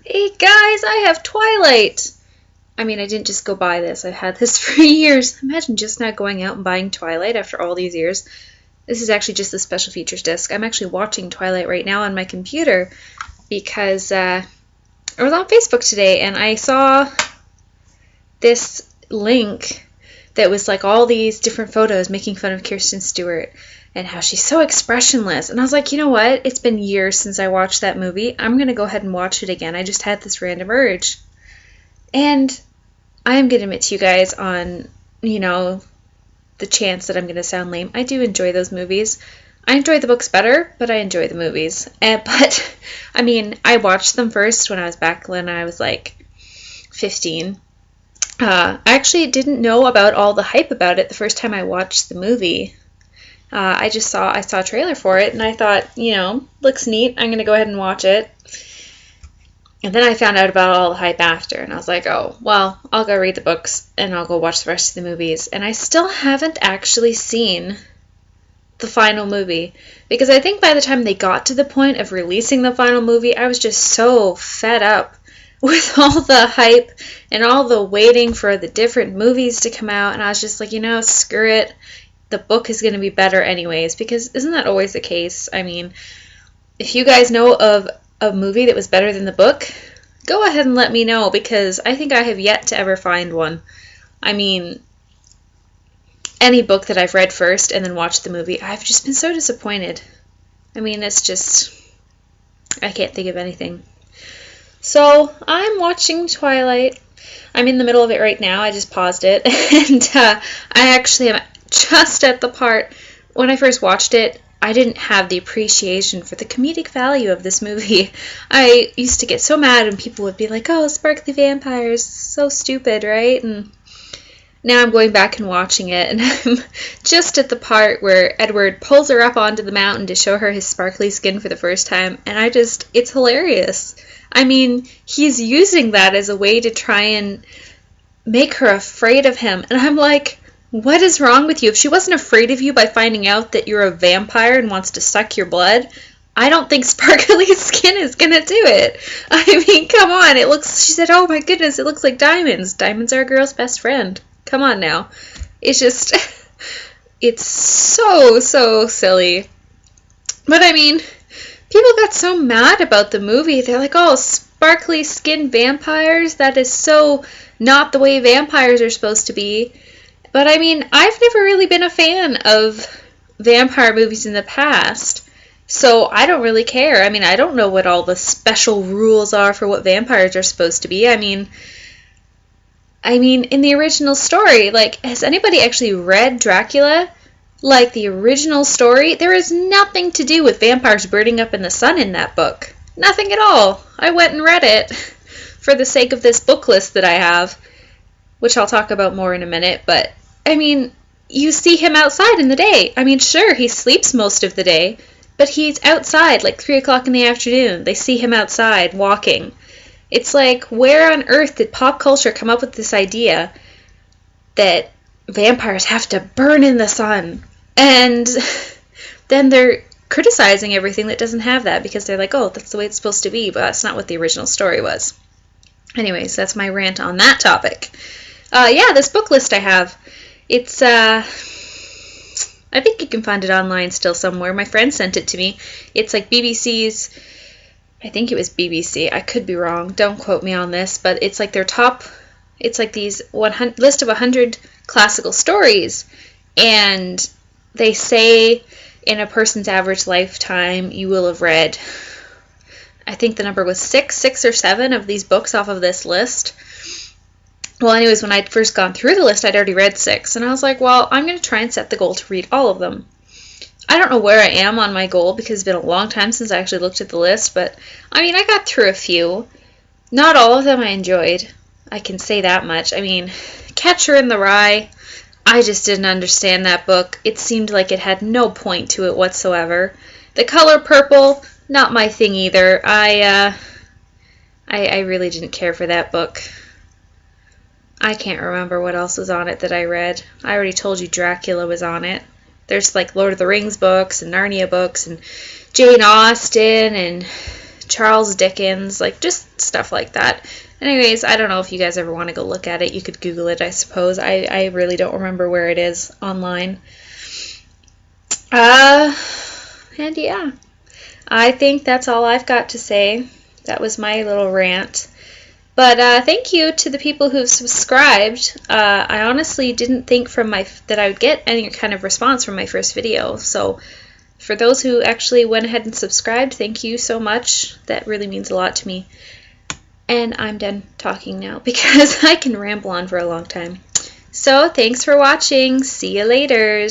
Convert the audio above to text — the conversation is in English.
Hey guys, I have Twilight! I mean, I didn't just go buy this. I've had this for years. Imagine just not going out and buying Twilight after all these years. This is actually just the special features disc. I'm actually watching Twilight right now on my computer because I was on Facebook today and I saw this link that was like all these different photos making fun of Kirsten Stewart and how she's so expressionless. And I was like, you know what? It's been years since I watched that movie. I'm going to go ahead and watch it again. I just had this random urge. And I'm going to admit to you guys on, the chance that I'm going to sound lame. I do enjoy those movies. I enjoy the books better, but I enjoy the movies. I watched them first when I was like 15. I actually didn't know about all the hype about it the first time I watched the movie. I saw a trailer for it and I thought, looks neat. I'm going to go ahead and watch it. And then I found out about all the hype after and I was like, oh, well, I'll go read the books and I'll go watch the rest of the movies. And I still haven't actually seen the final movie because I think by the time they got to the point of releasing the final movie, I was just so fed up with all the hype and all the waiting for the different movies to come out. And I was just like, screw it. The book is going to be better anyways, because isn't that always the case? I mean, if you guys know of a movie that was better than the book, go ahead and let me know, because I think I have yet to ever find one. I mean, any book that I've read first and then watched the movie, I've just been so disappointed. I mean, it's just, I can't think of anything. So, I'm watching Twilight. I'm in the middle of it right now. I just paused it, and I actually am just at the part, when I first watched it, I didn't have the appreciation for the comedic value of this movie. I used to get so mad when people would be like, oh, sparkly vampires, so stupid, right? And now I'm going back and watching it, and I'm just at the part where Edward pulls her up onto the mountain to show her his sparkly skin for the first time, and it's hilarious. I mean, he's using that as a way to try and make her afraid of him, and I'm like, what is wrong with you? If she wasn't afraid of you by finding out that you're a vampire and wants to suck your blood, I don't think sparkly skin is gonna do it. I mean, come on, she said, oh my goodness, it looks like diamonds. Diamonds are a girl's best friend. Come on now. It's just, it's so silly. But I mean, people got so mad about the movie. They're like, oh, sparkly skin vampires? That is so not the way vampires are supposed to be. But I mean, I've never really been a fan of vampire movies in the past, so I don't really care. I mean, I don't know what all the special rules are for what vampires are supposed to be. I mean, in the original story, like, has anybody actually read Dracula? Like, the original story, there is nothing to do with vampires burning up in the sun in that book. Nothing at all. I went and read it for the sake of this book list that I have, which I'll talk about more in a minute, but, I mean, you see him outside in the day. I mean, sure, he sleeps most of the day, but he's outside, like 3 o'clock in the afternoon. They see him outside, walking. It's like, where on earth did pop culture come up with this idea that vampires have to burn in the sun? And then they're criticizing everything that doesn't have that, because they're like, oh, that's the way it's supposed to be, but that's not what the original story was. Anyways, that's my rant on that topic. This book list I have, it's, I think you can find it online still somewhere. My friend sent it to me. It's like BBC's, I think it was BBC. I could be wrong. Don't quote me on this, but it's like their top, it's like these list of 100 classical stories, and they say in a person's average lifetime you will have read, I think the number was 6 or 7 of these books off of this list. Well, anyways, when I'd first gone through the list, I'd already read 6, and I was like, well, I'm going to try and set the goal to read all of them. I don't know where I am on my goal, because it's been a long time since I actually looked at the list, but, I mean, I got through a few. Not all of them I enjoyed. I can say that much. I mean, Catcher in the Rye, I just didn't understand that book. It seemed like it had no point to it whatsoever. The Color Purple, not my thing either. I really didn't care for that book. I can't remember what else was on it that I read. I already told you Dracula was on it. There's like Lord of the Rings books and Narnia books and Jane Austen and Charles Dickens, like just stuff like that. Anyways, I don't know if you guys ever want to go look at it. You could Google it, I suppose. I really don't remember where it is online. And yeah, I think that's all I've got to say. That was my little rant. But thank you to the people who've subscribed. I honestly didn't think that I would get any kind of response from my first video. So for those who actually went ahead and subscribed, thank you so much. That really means a lot to me. And I'm done talking now because I can ramble on for a long time. So thanks for watching. See you later.